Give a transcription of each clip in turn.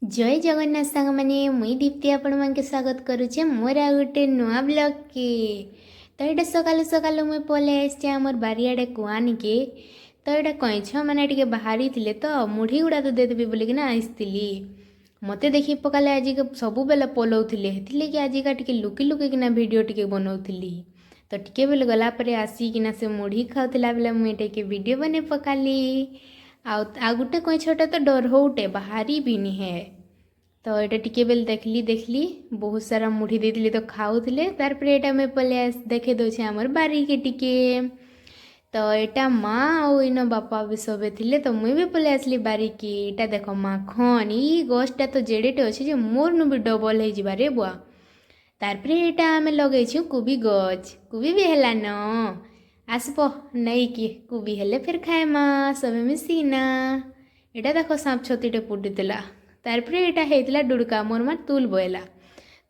जय जगन्नाथ सांग मैंने मुई दीप्ति आपण मानके स्वागत करुचे मोर आ गोटे नुआ ब्लॉग के। तो ये सकालू सकालू मुई पले आसचे आमर बारियाडे कुआनी के। तो ये कईछ मैंने टे बाहरी थे तो मुढ़ी गुड़ा तो देदेवी बोलिकिना आसती मते देखी पकाले आज सब बेले पलाऊले कि आजिका टे लुकी लुकिना भिडियो टे बनाऊली। तो टिके बेले गलापर आसिकिना से मुढ़ी खाऊला बेले मुझे वीडियो बने पकाली। आ गोटे कईछटा तो डर होटे बाहरी भी नहीं है। तो ये टिके बेल देखली बहुत सारा मुढ़ी देती तो खाऊले तार एटा मैं पले देखे दौचे आमर बारी के टिके। तो यहाँ माँ आउ इन बापा भी सबे थिले तो मुई भी पले आसली बारी की। इटा देख माखन ई गछटा तो जेडेटे अच्छे मोर नु भी डबल हो जारे बुआ। तार यहाँ आम लगे कुबी गछ कुबी भी है न आसप नहीं कि कुबी हेले फिर खाए माँ सब मिसिना। यहाँ देख सांप छतीटे फुटीला तार यहाँ होता डुड़का मोर माँ तुल बोला।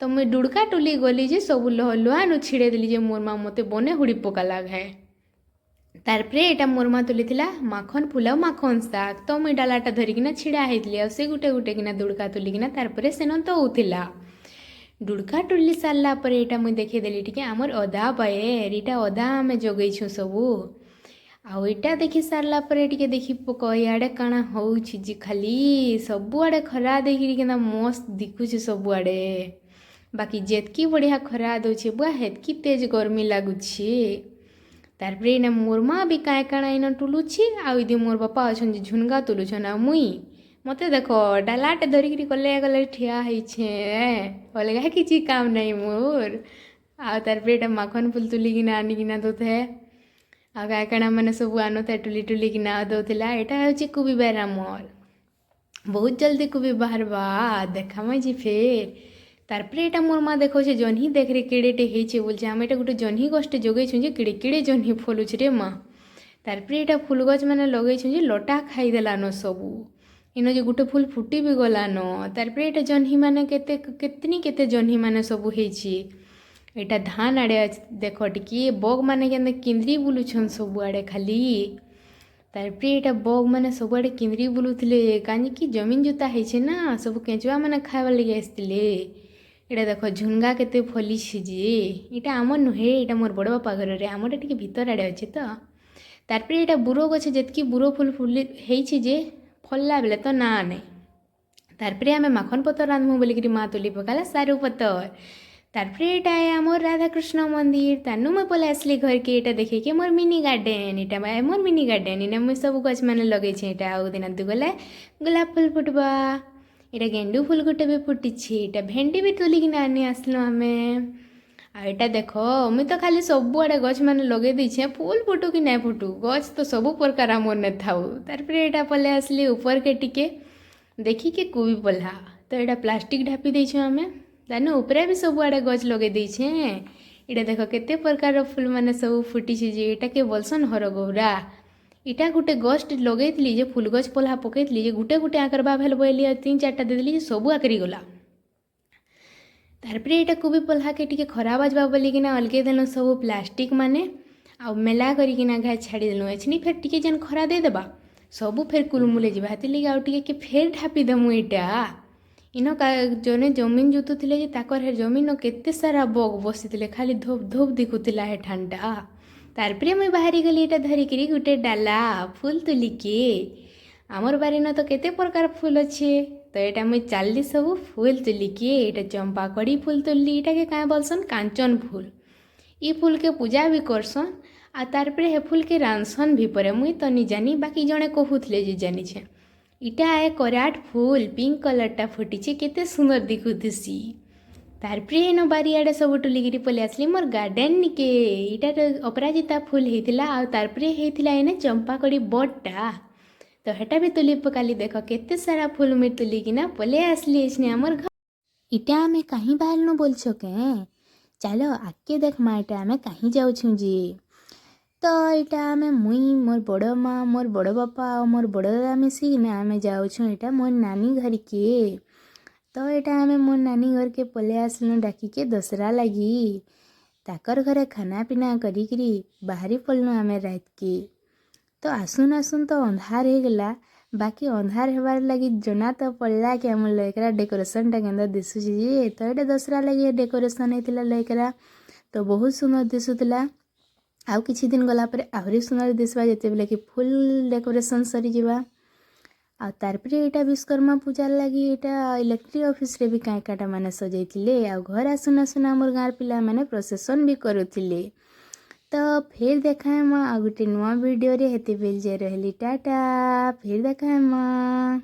तो मुई डुड़का टुली गली जे सब लुहा नु छिड़े देली जे मोर माँ मते बने हुड़ी पका लागे। तार यहाँ मोर माँ तुली माखन फुला माखन शाग तो मुई डालाटा धरिकिना छिड़ा होती से गुटे गुटे किना दुड़का तुलिकिना तार सेन तो होता डुड़का टुली सारा पर यहाँ मुई देखेदेली टी आमर अदा पाएर यहाँ अदा आम जगैछु सबू आईटा देखी सारा पर टे देखी पक इे काଣା होची खाली सबुआड़े खरा देखी मस्त दिखुचे सबुआड़े। बाकी जेतकी बढ़िया खरा दौचे बुआ हेतकी तेज गर्मी लगुच्छे। तार इना मोर माँ भी काए काଣା इन टुलुची आदि मोर बापा अच्छा झुनगा तुलुछन आ मुई मते देख डालाटे धरिकी गले गले ठिया होइछे अलगा किसी काम नहीं मोर। आ तार यहाँ माखन फुल तुलिकिना आनिकिना दौथे आ गाय काଣା मैंने सब आनो था टुली टुली किना दौला। यहाँ हूँ कुबी बेरा मोर बहुत जल्दी कुबी बाहर बा देखा मजी फेर। तार यहाँ मोर माँ देखो जह्नी देख रे केड़ेटे होइछे बोलछे आम यहाँ गोटे जह्नी गछटे जगैछु जे केड़े केड़े जह्नी फलुछ रे माँ। तार यहाँ फुल गछ मैंने लगैछु जे लटा खाईदेलान सबू इन जो गोटे फुल फुटी भी गलान। तार यहाँ जह्नी मैंने केतनी केते जह्नी मैंने सबू होइछे। यहाँ धान आड़े देख टी बग मैंने के किंद्री बुलुछन सबुआड़े खाली। तार यहाँ बग मैंने सबुआड़े किंद्री बुलुले कहीं जमीन जोता होइछे ना सब केंचुआ मैंने खावा लगे आसते। यहाँ देख झुनगा केते फली जे यहाँ आम नुहे यहाँ मोर बड़ बापा घर में आमटा टे भीतर आड़े अच्छे। तो तार यहाँ बुरो गछ जितकी बुरो फुल फुल होइछे जे फलला बेले तो ना नहीं। तार आम माखन पतर रांधमु बोलिकी माँ तुली पकाला सारू पतर। तार यहाँ मोर राधा कृष्ण मंदिर तानू मैं पले आसली घर के यहाँ देखे कि मोर मिनी गार्डेन यहाँ मोर मिनी गार्डेन इन मुझे सब गछ मैंने लगे यहाँ आउ दिन दु गला गोलाप फुल फुटबा यहाँ गेंडू फुल गोटे भी फुटी यहाँ भेंडी भी तुलिकिना आनी आसलु आम। यहाँ देख मुई तो खाली सबुआड़े गछ मैंने लगे देछे फुल फुटू कि नहीं फुटू गछ तो सब प्रकार आमर ने थाऊ। तार यहाँ पले आसली ऊपर के टिके देखिके कुबी पल्हा तो यहाँ प्लास्टिक ढापी देछे आम ताने उपरे भी सबुआड़े गछ लगे देछे। यहाँ देख केते प्रकार फुल मैंने सब फुटी यहाँ के बोलसन हरगौरा यहाँ गोटे गछ लगे जे फुल गछ पल्हा पकईली जे गुटे गुटे आकर बा भेल बोली तीन चार्टा देदेली सब आकरी गला। तार यहाँ कुबी पल्हा के टी खराब आजबा बोलिकिना अलगे देनु सब प्लास्टिक माने आ मेला करिकिना घाय छाड़ी देनु एछनी फेर टी जेन खरा दे देबा सब फेर कुलमुले जावा हेती लगे आउ टी फेर ढापी देमु यहाँ इन जने जमीन जुतुले ताकर हे जमीन केते सारा बग बसी खाली धोप धोप दिखुला हे ठंडा। तार मुई बाहरी गली यहाँ धरिकी गोटे डाला फुल तुलिके आमर बारी न तो केते प्रकार फुल अच्छे। तो यहाँ मुई चलली सब फुल तुलिके यहाँ चंपा कड़ी फुल तुलली यहाँ के क्या बोलसन कांचन फुल ई फुल के पूजा भी करसन आ तार हे फुल के रांधसन भी परे मुई तो नहीं जानी बाकी जड़े कहूले जे जानी छे। इटा है कराट फुल पिंक कलरटा फुटी केते सुंदर दिखुसी। तार इन बारियाड़े सब टुलिकी पलि आसली मोर गार्डेन निके इटा अपराजिता फुल होता आ तार होता इने चंपा कड़ी बड़टा तो हेटा भी तुली पकाली देख केते सारा फुल मुई तुलिकिना पले आसली एछने आमर घर। इटा आमे कहीं बाहर बोल के चलो आके देख माँ इटा आमे कहीं जाऊँ जी। तो यहाँ आम मुई मोर बड़ माँ मोर बड़ बापा और मोर बड़ दादा मिसिकिना आमे जाऊँ यहाँ मोर नानी घर के। तो यहाँ आम मोर नानी घर के पले आसलु डाकिके दसरा लगी ताकर घरे खाना पीना करी बाहरी पड़लु आम रात के। तो आसुन आसुन तो अंधार हो गला बाकी अंधार हेबार लगी जना तो पड़ला कि आम लइकरा डेकोरेशनटा केन्ता दिशुची जे तो ये दसरा लगी डेकोरेशन होता लइकरा तो बहुत सुंदर दिशुला। आउ किछि दिन गला पर आहरी सुंदर दिसबा जेतेबेले कि फुल डेकोरेशन सरी जिबा। आ तारपरे एटा विश्वकर्मा पूजा लगी एटा इलेक्ट्रिक ऑफिस रे भी काटा माने सजाइथिले आ घर आसुना सुना मोर गाँर पिला माने प्रोसेसन भी करुथिले। तो फिर देखाएमा आ गोटे नुआ वीडियो रे हेते बेल जे रहली टाटा फिर देखाएमा।